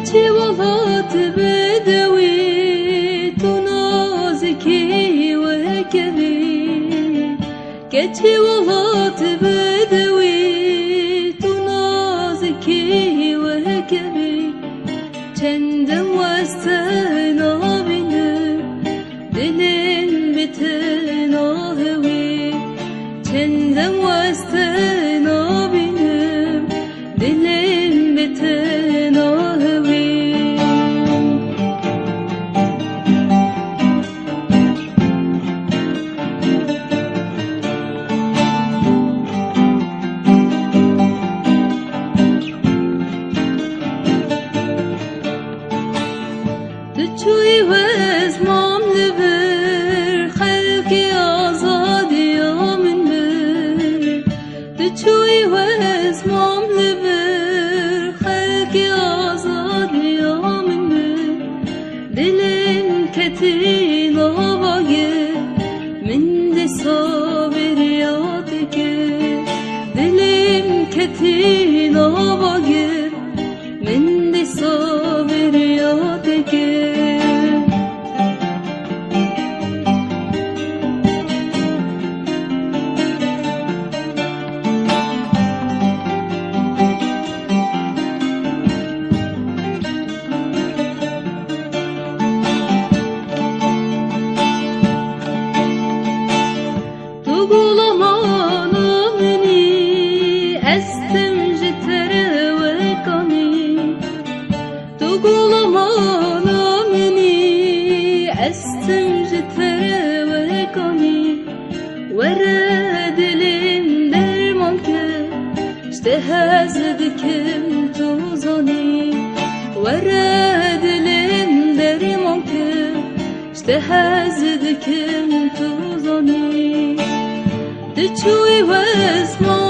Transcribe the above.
كتشي والله بدوي تنازكي وكبي كتشي والله بدوي تنازكي وكبي Çendem vastına benim dilin bitin ahvi Çendem vastına benim dilin bitin ahvi تشوي واسمام لبر خلقي آزاد يا من بر تشوي واسمام لبر خلقي آزاد يا من بر دلن كتين آباية من دي صابر ياتك دلن كتين آباية من دي صابر ياتك اشتهازدكم توزني ورد لندر ممكن اشتهازدكم توزني تشوي واسمع